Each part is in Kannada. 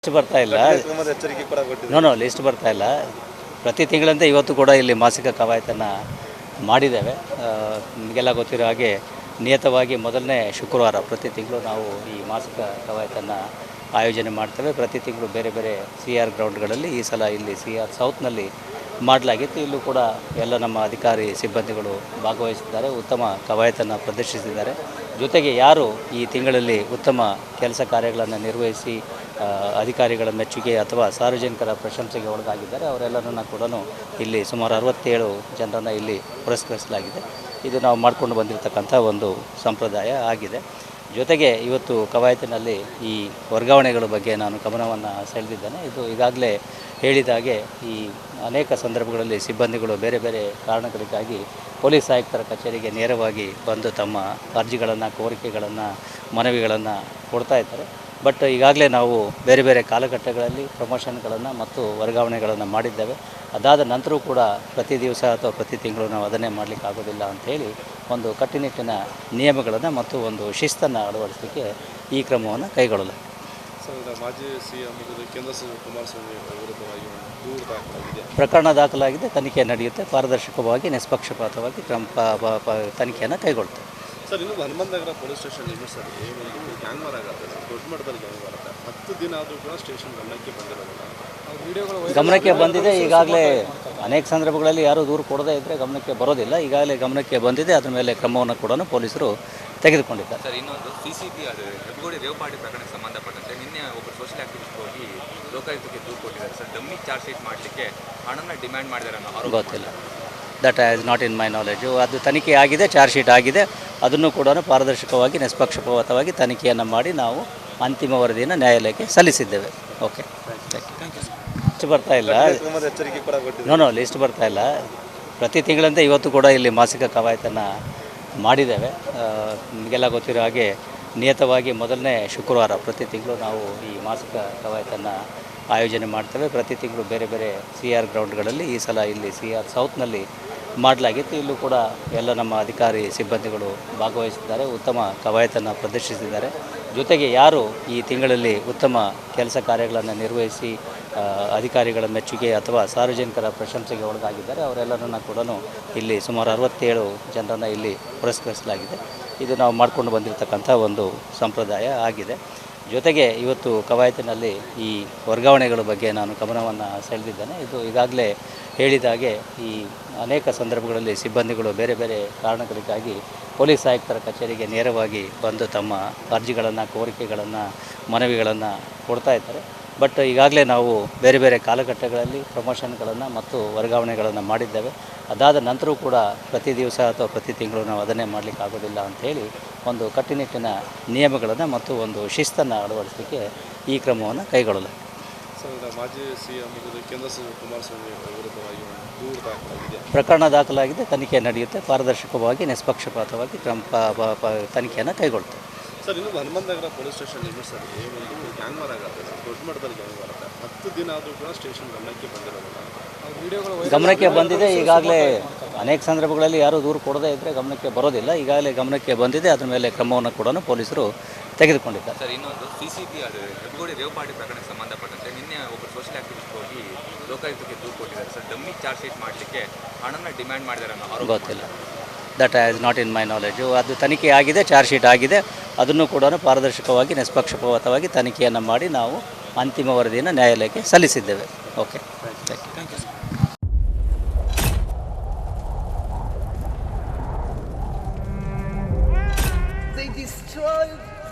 ಲಿಸ್ಟ್ ಬರ್ತಾ ಇಲ್ಲ. ಲಿಸ್ಟ್ ಬರ್ತಾ ಇಲ್ಲ. ಪ್ರತಿ ತಿಂಗಳಂತೆ ಇವತ್ತು ಕೂಡ ಇಲ್ಲಿ ಮಾಸಿಕ ಕವಾಯತನ್ನು ಮಾಡಿದ್ದೇವೆ. ನಿಮಗೆಲ್ಲ ಗೊತ್ತಿರೋ ಹಾಗೆ ನಿಯತವಾಗಿ ಮೊದಲನೇ ಶುಕ್ರವಾರ ಪ್ರತಿ ತಿಂಗಳು ನಾವು ಈ ಮಾಸಿಕ ಕವಾಯತನ್ನು ಆಯೋಜನೆ ಮಾಡ್ತೇವೆ. ಪ್ರತಿ ತಿಂಗಳು ಬೇರೆ ಬೇರೆ CR ಗ್ರೌಂಡ್ಗಳಲ್ಲಿ, ಈ ಸಲ ಇಲ್ಲಿ CR ಸೌತ್ನಲ್ಲಿ ಮಾಡಲಾಗಿತ್ತು. ಇಲ್ಲೂ ಕೂಡ ಎಲ್ಲ ನಮ್ಮ ಅಧಿಕಾರಿ ಸಿಬ್ಬಂದಿಗಳು ಭಾಗವಹಿಸಿದ್ದಾರೆ, ಉತ್ತಮ ಕವಾಯತನ್ನು ಪ್ರದರ್ಶಿಸಿದ್ದಾರೆ. ಜೊತೆಗೆ ಯಾರು ಈ ತಿಂಗಳಲ್ಲಿ ಉತ್ತಮ ಕೆಲಸ ಕಾರ್ಯಗಳನ್ನು ನಿರ್ವಹಿಸಿ ಅಧಿಕಾರಿಗಳ ಮೆಚ್ಚುಗೆ ಅಥವಾ ಸಾರ್ವಜನಿಕರ ಪ್ರಶಂಸೆಗೆ ಒಳಗಾಗಿದ್ದಾರೆ ಅವರೆಲ್ಲರನ್ನ ಕೂಡ ಇಲ್ಲಿ ಸುಮಾರು 67 ಜನರನ್ನು ಇಲ್ಲಿ ಪುರಸ್ಕರಿಸಲಾಗಿದೆ. ಇದು ನಾವು ಮಾಡಿಕೊಂಡು ಬಂದಿರತಕ್ಕಂಥ ಒಂದು ಸಂಪ್ರದಾಯ ಆಗಿದೆ. ಜೊತೆಗೆ ಇವತ್ತು ಕವಾಯತಿನಲ್ಲಿ ಈ ವರ್ಗಾವಣೆಗಳ ಬಗ್ಗೆ ನಾನು ಗಮನವನ್ನು ಸೆಳೆದಿದ್ದೇನೆ. ಇದು ಈಗಾಗಲೇ ಹೇಳಿದ ಹಾಗೆ ಈ ಅನೇಕ ಸಂದರ್ಭಗಳಲ್ಲಿ ಸಿಬ್ಬಂದಿಗಳು ಬೇರೆ ಬೇರೆ ಕಾರಣಗಳಿಗಾಗಿ ಪೊಲೀಸ್ ಆಯುಕ್ತರ ಕಚೇರಿಗೆ ನೇರವಾಗಿ ಬಂದು ತಮ್ಮ ಅರ್ಜಿಗಳನ್ನು, ಕೋರಿಕೆಗಳನ್ನು, ಮನವಿಗಳನ್ನು ಕೊಡ್ತಾ ಇದ್ದಾರೆ. ಬಟ್ ಈಗಾಗಲೇ ನಾವು ಬೇರೆ ಬೇರೆ ಕಾಲಘಟ್ಟಗಳಲ್ಲಿ ಪ್ರಮೋಷನ್ಗಳನ್ನು ಮತ್ತು ವರ್ಗಾವಣೆಗಳನ್ನು ಮಾಡಿದ್ದೇವೆ. ಅದಾದ ನಂತರವೂ ಕೂಡ ಪ್ರತಿ ದಿವಸ ಅಥವಾ ಪ್ರತಿ ತಿಂಗಳು ನಾವು ಅದನ್ನೇ ಮಾಡಲಿಕ್ಕೆ ಆಗೋದಿಲ್ಲ ಅಂಥೇಳಿ ಒಂದು ಕಟ್ಟುನಿಟ್ಟಿನ ನಿಯಮಗಳನ್ನು ಮತ್ತು ಒಂದು ಶಿಸ್ತನ್ನು ಅಳವಡಿಸಲಿಕ್ಕೆ ಈ ಕ್ರಮವನ್ನು ಕೈಗೊಳ್ಳಲಾಗಿದೆ. ಮಾಜಿ CM ಕೇಂದ್ರ ಸಚಿವ ಕುಮಾರಸ್ವಾಮಿ ವಿರುದ್ಧವಾಗಿ ದೂರು ದಾಖಲಾಗಿದೆ. ಪ್ರಕರಣ ದಾಖಲಾಗಿದೆ, ತನಿಖೆ ನಡೆಯುತ್ತೆ. ಪಾರದರ್ಶಕವಾಗಿ, ನಿಷ್ಪಕ್ಷಪಾತವಾಗಿ ತನಿಖೆಯನ್ನು ಕೈಗೊಳ್ತೇವೆ. ಸರ್, ಇನ್ನು Hanumanthanagar police station limit sir ಒಂದು ಗ್ಯಾಂಗ್ ವಾರ್ ಆಗುತ್ತೆ, ದೊಡ್ಡ ಮಟ್ಟದಲ್ಲಿ ಗ್ಯಾಂಗ್ ವಾರ್ ಆಗುತ್ತೆ. 10 ದಿನ ಆದರೂ ಕೂಡ ಸ್ಟೇಷನ್ ಗಮನಕ್ಕೆ ಬಂದಿರೋದಿಲ್ಲ. ಗಮನಕ್ಕೆ ಬಂದಿದೆ. ಈಗಾಗಲೇ ಅನೇಕ ಸಂದರ್ಭಗಳಲ್ಲಿ ಯಾರೂ ದೂರು ಕೊಡದೇ ಇದ್ದರೆ ಗಮನಕ್ಕೆ ಬರೋದಿಲ್ಲ. ಈಗಾಗಲೇ ಗಮನಕ್ಕೆ ಬಂದಿದೆ. ಅದರ ಮೇಲೆ ಕ್ರಮವನ್ನು ಕೂಡ ಪೊಲೀಸರು ತೆಗೆದುಕೊಂಡಿದ್ದಾರೆ. ಸರ್, ಇನ್ನೊಂದು CCP ಅದು ಹೆಬ್ಬಗೋಡಿ ರೇವಪಾಡಿ ಪ್ರಕರಣಕ್ಕೆ ಸಂಬಂಧಪಟ್ಟಂತೆ ನಿನ್ನೆ ಒಬ್ಬರು ಸೋಷಿಯಲ್ ಆಕ್ಟಿವಿಸ್ಟ್ ಹೋಗಿ ಲೋಕಾಯುಕ್ತಕ್ಕೆ ದೂರು ಕೊಟ್ಟಿದ್ದಾರೆ. ಸರ್, ಡಮ್ಮಿ ಚಾರ್ಜ್ ಶೀಟ್ ಮಾಡಲಿಕ್ಕೆ ಹಣನ ಡಿಮ್ಯಾಂಡ್ ಮಾಡಿದ್ದಾರೆ ಅನ್ನೋ ಆರೋಪ. ಗೊತ್ತಿಲ್ಲ, that is not in my knowledge. ಅದು ತನಿಖೆ ಆಗಿದೆ, ಚಾರ್ಜ್ ಶೀಟ್ ಆಗಿದೆ. ಅದನ್ನು ಕೂಡ ಪಾರದರ್ಶಕವಾಗಿ, ನಿಷ್ಪಕ್ಷಪಾತವಾಗಿ ತನಿಖೆಯನ್ನು ಮಾಡಿ ನಾವು ಅಂತಿಮ ವರದಿಯನ್ನು ನ್ಯಾಯಾಲಯಕ್ಕೆ ಸಲ್ಲಿಸಿದ್ದೇವೆ. ಓಕೆ, ಲಿಸ್ಟ್ ಬರ್ತಾ ಇಲ್ಲ. ಲಿಸ್ಟ್ ಬರ್ತಾ ಇಲ್ಲ. ಪ್ರತಿ ತಿಂಗಳಂತೆ ಇವತ್ತು ಕೂಡ ಇಲ್ಲಿ ಮಾಸಿಕ ಕವಾಯತನ್ನು ಮಾಡಿದ್ದೇವೆ. ನಿಮಗೆಲ್ಲ ಗೊತ್ತಿರೋ ಹಾಗೆ ನಿಯತವಾಗಿ ಮೊದಲನೇ ಶುಕ್ರವಾರ ಪ್ರತಿ ತಿಂಗಳು ನಾವು ಈ ಮಾಸಿಕ ಕವಾಯತನ್ನು ಆಯೋಜನೆ ಮಾಡ್ತೇವೆ. ಪ್ರತಿ ತಿಂಗಳು ಬೇರೆ ಬೇರೆ CR ಗ್ರೌಂಡ್ಗಳಲ್ಲಿ, ಈ ಸಲ ಇಲ್ಲಿ CR ಸೌತ್ನಲ್ಲಿ ಮಾಡಲಾಗಿತ್ತು. ಇಲ್ಲೂ ಕೂಡ ಎಲ್ಲ ನಮ್ಮ ಅಧಿಕಾರಿ ಸಿಬ್ಬಂದಿಗಳು ಭಾಗವಹಿಸಿದ್ದಾರೆ, ಉತ್ತಮ ಕವಾಯತನ್ನು ಪ್ರದರ್ಶಿಸಿದ್ದಾರೆ. ಜೊತೆಗೆ ಯಾರು ಈ ತಿಂಗಳಲ್ಲಿ ಉತ್ತಮ ಕೆಲಸ ಕಾರ್ಯಗಳನ್ನು ನಿರ್ವಹಿಸಿ ಅಧಿಕಾರಿಗಳ ಮೆಚ್ಚುಗೆ ಅಥವಾ ಸಾರ್ವಜನಿಕರ ಪ್ರಶಂಸೆಗೆ ಒಳಗಾಗಿದ್ದಾರೆ ಅವರೆಲ್ಲರನ್ನ ಕೂಡ ಇಲ್ಲಿ ಸುಮಾರು 67 ಜನರನ್ನು ಇಲ್ಲಿ ಪುರಸ್ಕರಿಸಲಾಗಿದೆ. ಇದು ನಾವು ಮಾಡಿಕೊಂಡು ಬಂದಿರತಕ್ಕಂಥ ಒಂದು ಸಂಪ್ರದಾಯ ಆಗಿದೆ. ಜೊತೆಗೆ ಇವತ್ತು ಕವಾಯತಿನಲ್ಲಿ ಈ ವರ್ಗಾವಣೆಗಳ ಬಗ್ಗೆ ನಾನು ಗಮನವನ್ನು ಸೆಳೆದಿದ್ದೇನೆ. ಇದು ಈಗಾಗಲೇ ಹೇಳಿದ ಹಾಗೆ ಈ ಅನೇಕ ಸಂದರ್ಭಗಳಲ್ಲಿ ಸಿಬ್ಬಂದಿಗಳು ಬೇರೆ ಬೇರೆ ಕಾರಣಗಳಿಗಾಗಿ ಪೊಲೀಸ್ ಆಯುಕ್ತರ ಕಚೇರಿಗೆ ನೇರವಾಗಿ ಬಂದು ತಮ್ಮ ಅರ್ಜಿಗಳನ್ನು, ಕೋರಿಕೆಗಳನ್ನು, ಮನವಿಗಳನ್ನು ಕೊಡ್ತಾ ಇದ್ದಾರೆ. ಬಟ್ ಈಗಾಗಲೇ ನಾವು ಬೇರೆ ಬೇರೆ ಕಾಲಘಟ್ಟಗಳಲ್ಲಿ ಪ್ರಮೋಷನ್ಗಳನ್ನು ಮತ್ತು ವರ್ಗಾವಣೆಗಳನ್ನು ಮಾಡಿದ್ದೇವೆ. ಅದಾದ ನಂತರವೂ ಕೂಡ ಪ್ರತಿ ದಿವಸ ಅಥವಾ ಪ್ರತಿ ತಿಂಗಳು ನಾವು ಅದನ್ನೇ ಮಾಡಲಿಕ್ಕೆ ಆಗೋದಿಲ್ಲ ಅಂಥೇಳಿ ಒಂದು ಕಟ್ಟುನಿಟ್ಟಿನ ನಿಯಮಗಳನ್ನು ಮತ್ತು ಒಂದು ಶಿಸ್ತನ್ನು ಅಳವಡಿಸಲಿಕ್ಕೆ ಈ ಕ್ರಮವನ್ನು ಕೈಗೊಳ್ಳಲಾಗಿದೆ. ಸರ್, ಮಾಜಿ CM ಕೇಂದ್ರ ಸಚಿವ ಕುಮಾರಸ್ವಾಮಿ ವಿರುದ್ಧವಾಗಿ ದೂರು ದಾಖಲಾಗಿದೆ. ಪ್ರಕರಣ ದಾಖಲಾಗಿದೆ, ತನಿಖೆ ನಡೆಯುತ್ತೆ. ಪಾರದರ್ಶಕವಾಗಿ, ನಿಷ್ಪಕ್ಷಪಾತವಾಗಿ ತನಿಖೆಯನ್ನು ಕೈಗೊಳ್ತೇವೆ. ಸರ್, ಇನ್ನು Hanumanthanagar police station limit sir ಒಂದು ಗ್ಯಾಂಗ್ ವಾರ್ ಆಗುತ್ತೆ, ದೊಡ್ಡ ಮಟ್ಟದಲ್ಲಿ ಗ್ಯಾಂಗ್ ವಾರ್ ಆಗುತ್ತೆ. 10 ದಿನ ಆದರೂ ಕೂಡ ಸ್ಟೇಷನ್ ಗಮನಕ್ಕೆ ಬಂದಿರೋದಿಲ್ಲ. ಗಮನಕ್ಕೆ ಬಂದಿದೆ. ಈಗಾಗಲೇ ಅನೇಕ ಸಂದರ್ಭಗಳಲ್ಲಿ ಯಾರೂ ದೂರು ಕೊಡದೇ ಇದ್ದರೆ ಗಮನಕ್ಕೆ ಬರೋದಿಲ್ಲ. ಈಗಾಗಲೇ ಗಮನಕ್ಕೆ ಬಂದಿದೆ. ಅದರ ಮೇಲೆ ಕ್ರಮವನ್ನು ಕೂಡ ಪೊಲೀಸರು ತೆಗೆದುಕೊಂಡಿದ್ದಾರೆ. ಸರ್, ಇನ್ನೊಂದು CCP ಅದು ಹೆಬ್ಬಗೋಡಿ ರೇವಪಾಡಿ ಪ್ರಕರಣಕ್ಕೆ ಸಂಬಂಧಪಟ್ಟಂತೆ ನಿನ್ನೆ ಒಬ್ಬರು ಸೋಷಿಯಲ್ ಆಕ್ಟಿವಿಸ್ಟ್ ಹೋಗಿ ಲೋಕಾಯುಕ್ತಕ್ಕೆ ದೂರು ಕೊಟ್ಟಿದ್ದಾರೆ. ಸರ್, ಡಮ್ಮಿ ಚಾರ್ಜ್ ಶೀಟ್ ಮಾಡಲಿಕ್ಕೆ ಹಣನ ಡಿಮ್ಯಾಂಡ್ ಮಾಡಿದ್ದಾರೆ ಅನ್ನೋ ಆರೋಪ. ಗೊತ್ತಿಲ್ಲ, that is not in my knowledge. ಅದು ತನಿಖೆ ಆಗಿದೆ, ಚಾರ್ಜ್ ಶೀಟ್ ಆಗಿದೆ. ಅದನ್ನು ಕೂಡ ಪಾರದರ್ಶಕವಾಗಿ, ನಿಷ್ಪಕ್ಷಪಾತವಾಗಿ ತನಿಖೆಯನ್ನು ಮಾಡಿ ನಾವು ಅಂತಿಮ ವರದಿಯನ್ನು ನ್ಯಾಯಾಲಯಕ್ಕೆ ಸಲ್ಲಿಸಿದ್ದೇವೆ. Okay, thank you. They destroyed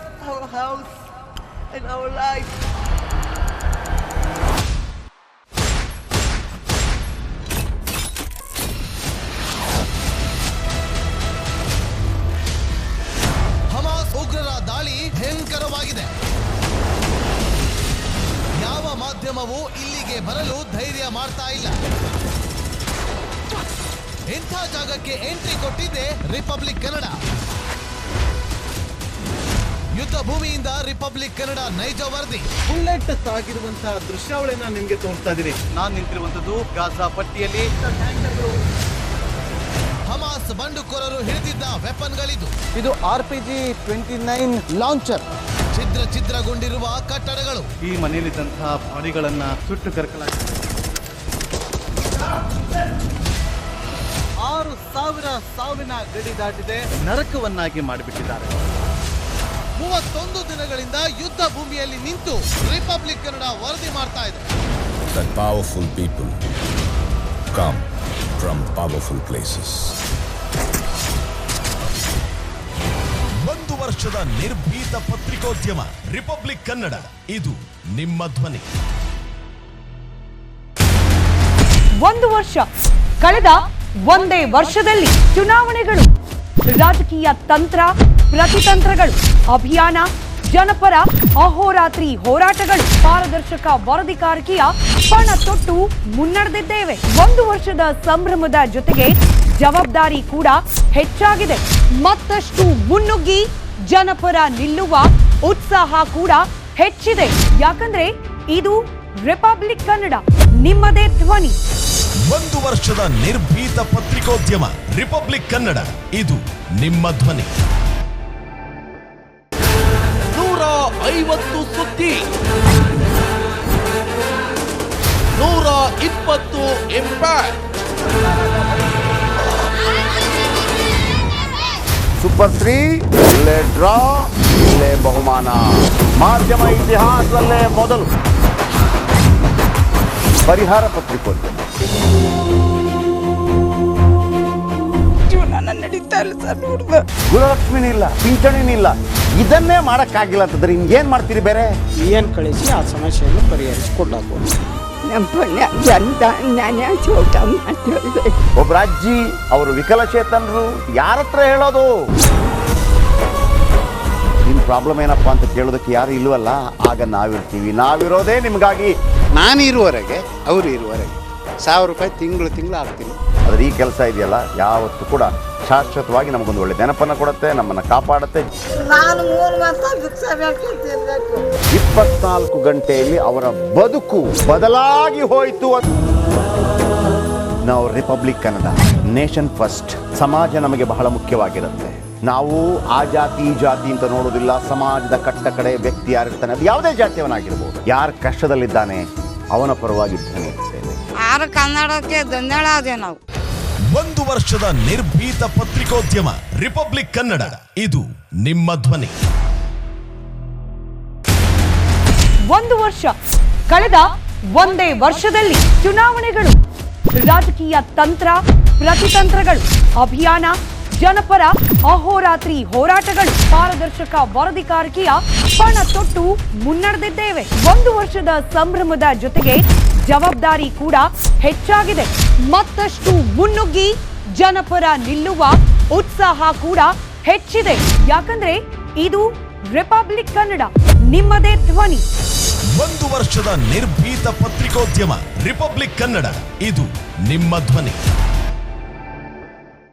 our house and our life. Hamas ಉಗ್ರರ ದಾಳಿ ಭಯಂಕರವಾಗಿದೆ. ಯಾವ ಮಾಧ್ಯಮವೂ ಇಲ್ಲಿಗೆ ಬರಲು ಧೈರ್ಯ ಮಾಡ್ತಾ ಇಲ್ಲ. ಇಂಥ ಜಾಗಕ್ಕೆ ಎಂಟ್ರಿ ಕೊಟ್ಟಿದೆ ರಿಪಬ್ಲಿಕ್ ಕನ್ನಡ. ಯುದ್ಧ ಭೂಮಿಯಿಂದ ರಿಪಬ್ಲಿಕ್ ಕನ್ನಡ ನೈಜ ವರದಿ. ಬುಲೆಟ್ ಸಾಗಿರುವಂತಹ ದೃಶ್ಯಾವಳಿಯನ್ನ ನಿಮಗೆ ತೋರಿಸ್ತಾ ಇದ್ದೀನಿ. ನಾನು ನಿಂತಿರುವಂತದ್ದು ಗಾಜಾ ಪಟ್ಟಿಯಲ್ಲಿ. ಹಮಾಸ್ ಬಂಡುಕೋರರು ಹಿಡಿದಿದ್ದ ವೆಪನ್ಗಳಿದು. ಇದು RPG-29 ಲಾಂಚರ್. ಛಿದ್ರಗೊಂಡಿರುವ ಕಟ್ಟಡಗಳು. ಈ ಮನೆಯಲ್ಲಿದ್ದಂತಹ ಬಾಡಿಗಳನ್ನ ಸುಟ್ಟು ಕರಕಲಾಗಿದೆ. 6,000 ಸಾವಿನ ಗಡಿ ದಾಟಿದೆ, ನರಕವನ್ನಾಗಿ ಮಾಡಿಬಿಟ್ಟಿದ್ದಾರೆ. 31 ದಿನಗಳಿಂದ ಯುದ್ಧ ಭೂಮಿಯಲ್ಲಿ ನಿಂತು ರಿಪಬ್ಲಿಕ್ ಕನ್ನಡ ವರದಿ ಮಾಡ್ತಾ ಇದೆ. That powerful people come from powerful places. 1 ವರ್ಷದ ನಿರ್ಭೀತ ಪತ್ರಿಕೋದ್ಯಮ ರಿಪಬ್ಲಿಕ್ ಕನ್ನಡ, ಇದು ನಿಮ್ಮ ಧ್ವನಿ. 1 ವರ್ಷ ಕಳೆದ ಒಂದೇ ವರ್ಷದಲ್ಲಿ ಚುನಾವಣೆಗಳು, ರಾಜಕೀಯ ತಂತ್ರ ಪ್ರತಿತಂತ್ರಗಳು, ಅಭಿಯಾನ, ಜನಪರ ಅಹೋರಾತ್ರಿ ಹೋರಾಟಗಳು, ಪಾರದರ್ಶಕ ವರದಿಗಾರಿಕೆಯ ಪಣ ತೊಟ್ಟು ಮುನ್ನಡೆದಿದ್ದೇವೆ. 1 ವರ್ಷದ ಸಂಭ್ರಮದ ಜೊತೆಗೆ ಜವಾಬ್ದಾರಿ ಕೂಡ ಹೆಚ್ಚಾಗಿದೆ. ಮತ್ತಷ್ಟು ಮುನ್ನುಗ್ಗಿ ಜನಪರ ನಿಲ್ಲುವ ಉತ್ಸಾಹ ಕೂಡ ಹೆಚ್ಚಿದೆ. ಯಾಕಂದ್ರೆ ಇದು ರಿಪಬ್ಲಿಕ್ ಕನ್ನಡ, ನಿಮ್ಮದೇ ಧ್ವನಿ. 1 ವರ್ಷದ ನಿರ್ಭೀತ ಪತ್ರಿಕೋದ್ಯಮ ರಿಪಬ್ಲಿಕ್ ಕನ್ನಡ, ಇದು ನಿಮ್ಮ ಧ್ವನಿ. 150 ಸುದ್ದಿ, 120 ಇಂಪ್ಯಾಕ್ಟ್. ಸೂಪರ್ 3 ಇಲ್ಲೇ ಡ್ರಾ, ಇಲ್ಲೇ ಬಹುಮಾನ. ಮಾಧ್ಯಮ ಇತಿಹಾಸದಲ್ಲೇ ಮೊದಲು ಪರಿಹಾರ ಪತ್ರಿಕೋದ್ಯಮ. ಜೀವನ ನಡೀತಾ ಇಲ್ಲ ಸರ್. ಗುಣಲಕ್ಷ್ಮಿನಿಲ್ಲ, ಪಿಂಚಣಿನಿಲ್ಲ, ಇದನ್ನೇ ಮಾಡಕ್ಕಾಗಿಲ್ಲ ಅಂತಂದ್ರೆ ಇನ್ನೇನ್ ಮಾಡ್ತೀರಿ ಬೇರೆ? ಏನ್ ಕಳಿಸಿ ಆ ಸಮಸ್ಯೆಯನ್ನು ಪರಿಹರಿಸಿಕೊಡ್ಲಾಗ್ಬೋದು. ಒಬ್ಬ ಅಜ್ಜಿ, ಅವರು ವಿಕಲಚೇತನರು, ಯಾರ ಹತ್ರ ಹೇಳೋದು? ನಿಮ್ ಪ್ರಾಬ್ಲಮ್ ಏನಪ್ಪಾ ಅಂತ ಕೇಳೋದಕ್ಕೆ ಯಾರು ಇಲ್ವಲ್ಲ. ಆಗ ನಾವಿರ್ತೀವಿ, ನಾವಿರೋದೇ ನಿಮ್ಗಾಗಿ. ನಾನು ಇರುವವರೆಗೆ, ಅವರು ಇರುವವರೆಗೆ 1,000 ರೂಪಾಯಿ ತಿಂಗಳು ಆಗ್ತೀನಿ. ಆದ್ರೆ ಈ ಕೆಲಸ ಇದೆಯಲ್ಲ, ಯಾವತ್ತೂ ಕೂಡ ಶಾಶ್ವತವಾಗಿ ನಮಗೊಂದು ಒಳ್ಳೆ ನೆನಪನ್ನು ಕೊಡುತ್ತೆ, ನಮ್ಮನ್ನು ಕಾಪಾಡುತ್ತೆ. ನಾನು 3 ವರ್ಷ ಭಿಕ್ಷೆ ಬೇಡ್ಕೊಳ್ತಿರ್ಬೇಕು. 24 ಗಂಟೆಯಲ್ಲಿ ಅವರ ಬದುಕು ಬದಲಾಗಿ ಹೋಯಿತು. ನಾವು ರಿಪಬ್ಲಿಕ್ ಕನ್ನಡ, ನೇಷನ್ ಫಸ್ಟ್. ಸಮಾಜ ನಮಗೆ ಬಹಳ ಮುಖ್ಯವಾಗಿರುತ್ತೆ. ನಾವು ಆ ಜಾತಿ ಈ ಜಾತಿ ಅಂತ ನೋಡೋದಿಲ್ಲ. ಸಮಾಜದ ಕಟ್ಟ ಕಡೆ ವ್ಯಕ್ತಿ ಯಾರಿರ್ತಾನೆ, ಅದು ಯಾವುದೇ ಜಾತಿಯವನಾಗಿರ್ಬೋದು, ಯಾರು ಕಷ್ಟದಲ್ಲಿದ್ದಾನೆ ಅವನ ಪರವಾಗಿ ಧ್ವನಿ ಎತ್ತುತ್ತೇವೆ. ಆರು ಕನ್ನಡಕ್ಕೆ ಧನ್ಯವಾದ. ನಾವು 1 ವರ್ಷದ ನಿರ್ಭೀತ ಪತ್ರಿಕೋದ್ಯಮ ರಿಪಬ್ಲಿಕ್ ಕನ್ನಡ, ಇದು ನಿಮ್ಮ ಧ್ವನಿ. 1 ವರ್ಷ ಕಳೆದ ಒಂದೇ ವರ್ಷದಲ್ಲಿ ಚುನಾವಣೆಗಳು, ರಾಜಕೀಯ ತಂತ್ರ ಪ್ರತಿತಂತ್ರಗಳು, ಅಭಿಯಾನ, ಜನಪರ ಅಹೋರಾತ್ರಿ ಹೋರಾಟಗಳು, ಪಾರದರ್ಶಕ ವರದಿಗಾರಿಕೆಯ ಪಣ ತೊಟ್ಟು ಮುನ್ನಡೆದಿದ್ದೇವೆ. 1 ವರ್ಷದ ಸಂಭ್ರಮದ ಜೊತೆಗೆ ಜವಾಬ್ದಾರಿ ಕೂಡ ಹೆಚ್ಚಾಗಿದೆ. ಮತ್ತಷ್ಟು ಮುನ್ನುಗ್ಗಿ ಜನಪರ ನಿಲ್ಲುವ ಉತ್ಸಾಹ ಕೂಡ ಹೆಚ್ಚಿದೆ. ಯಾಕಂದ್ರೆ ಇದು ರಿಪಬ್ಲಿಕ್ ಕನ್ನಡ, ನಿಮ್ಮದೇ ಧ್ವನಿ. 1 ವರ್ಷದ ನಿರ್ಭೀತ ಪತ್ರಿಕೋದ್ಯಮ ರಿಪಬ್ಲಿಕ್ ಕನ್ನಡ, ಇದು ನಿಮ್ಮ ಧ್ವನಿ.